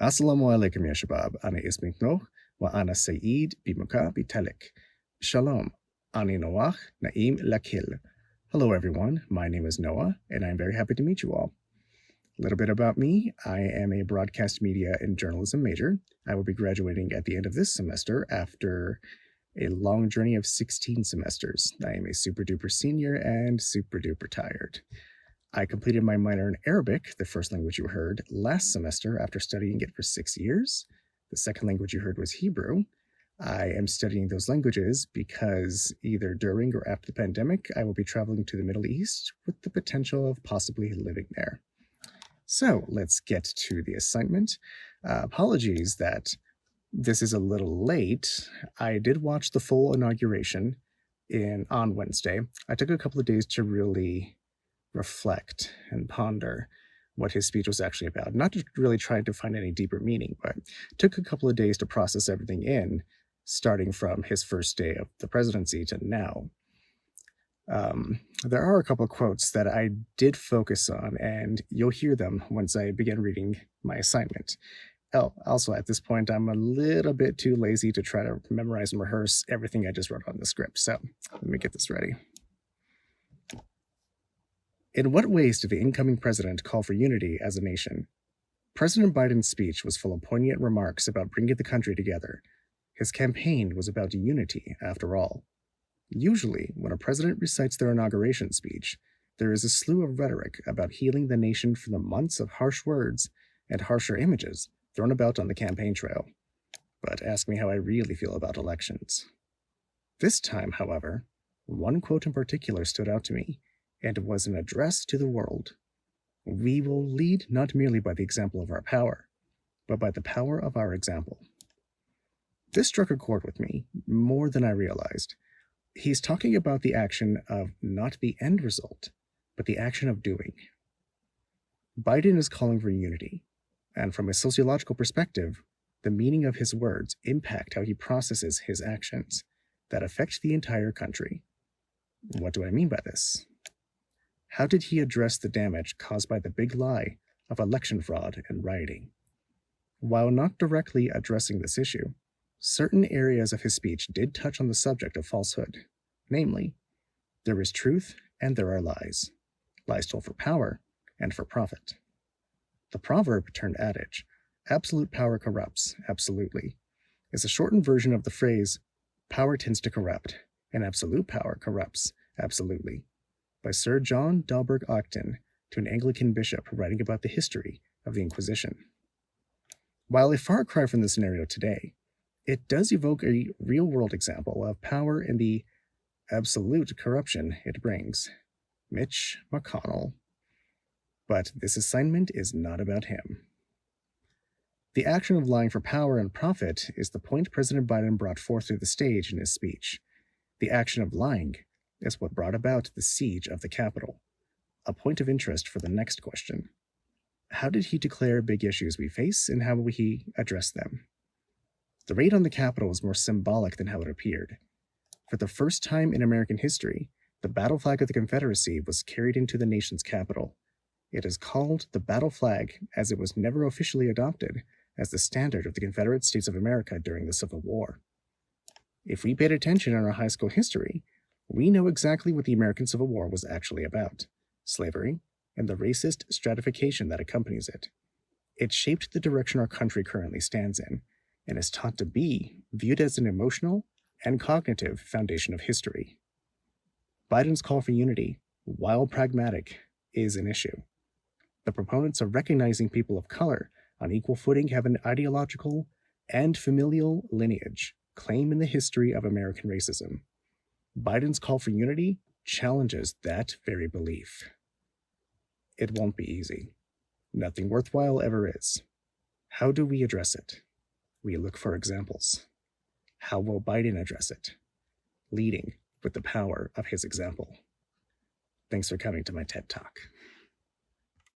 Assalamu alaikum ya shabab, ana ismi Noh, wa ana Saeed bimuka bitalik. Shalom, ani Noach Naim Lakil. Hello everyone, my name is Noah, and I'm very happy to meet you all. A little bit about me, I am a broadcast media and journalism major. I will be graduating at the end of this semester after a long journey of 16 semesters. I am a super duper senior and super duper tired. I completed my minor in Arabic, the first language you heard, last semester after studying it for 6 years. The second language you heard was Hebrew. I am studying those languages because either during or after the pandemic, I will be traveling to the Middle East with the potential of possibly living there. So let's get to the assignment. Apologies that this is a little late. I did watch the full inauguration on Wednesday. I took a couple of days to really reflect and ponder what his speech was actually about. Not just really trying to find any deeper meaning, but took a couple of days to process everything in, starting from his first day of the presidency to now. There are a couple of quotes that I did focus on, and you'll hear them once I begin reading my assignment. Oh, also at this point, I'm a little bit too lazy to try to memorize and rehearse everything I just wrote on the script, so let me get this ready. In what ways did the incoming president call for unity as a nation? President Biden's speech was full of poignant remarks about bringing the country together. His campaign was about unity, after all. Usually, when a president recites their inauguration speech, there is a slew of rhetoric about healing the nation from the months of harsh words and harsher images thrown about on the campaign trail. But ask me how I really feel about elections. This time, however, one quote in particular stood out to me, and it was an address to the world. We will lead not merely by the example of our power, but by the power of our example. This struck a chord with me more than I realized. He's talking about the action of not the end result, but the action of doing. Biden is calling for unity, and from a sociological perspective, the meaning of his words impact how he processes his actions that affect the entire country. What do I mean by this? How did he address the damage caused by the big lie of election fraud and rioting? While not directly addressing this issue, certain areas of his speech did touch on the subject of falsehood. Namely, there is truth and there are lies. Lies told for power and for profit. The proverb turned adage, absolute power corrupts, absolutely, is a shortened version of the phrase, power tends to corrupt, and absolute power corrupts, absolutely, by Sir John Dalberg Acton to an Anglican bishop writing about the history of the Inquisition. While a far cry from the scenario today, it does evoke a real-world example of power and the absolute corruption it brings. Mitch McConnell. But this assignment is not about him. The action of lying for power and profit is the point President Biden brought forth to the stage in his speech. The action of lying is what brought about the siege of the Capitol, a point of interest for the next question. How did he declare big issues we face, and how will he address them? The raid on the Capitol is more symbolic than how it appeared. For the first time in American history, the battle flag of the Confederacy was carried into the nation's capital. It is called the battle flag as it was never officially adopted as the standard of the Confederate States of America during the Civil War. If we paid attention in our high school history, we know exactly what the American Civil War was actually about: slavery and the racist stratification that accompanies it. It shaped the direction our country currently stands in, and is taught to be viewed as an emotional and cognitive foundation of history. Biden's call for unity, while pragmatic, is an issue. The proponents of recognizing people of color on equal footing have an ideological and familial lineage, claim in the history of American racism. Biden's call for unity challenges that very belief. It won't be easy. Nothing worthwhile ever is. How do we address it? We look for examples. How will Biden address it? Leading with the power of his example. Thanks for coming to my TED Talk.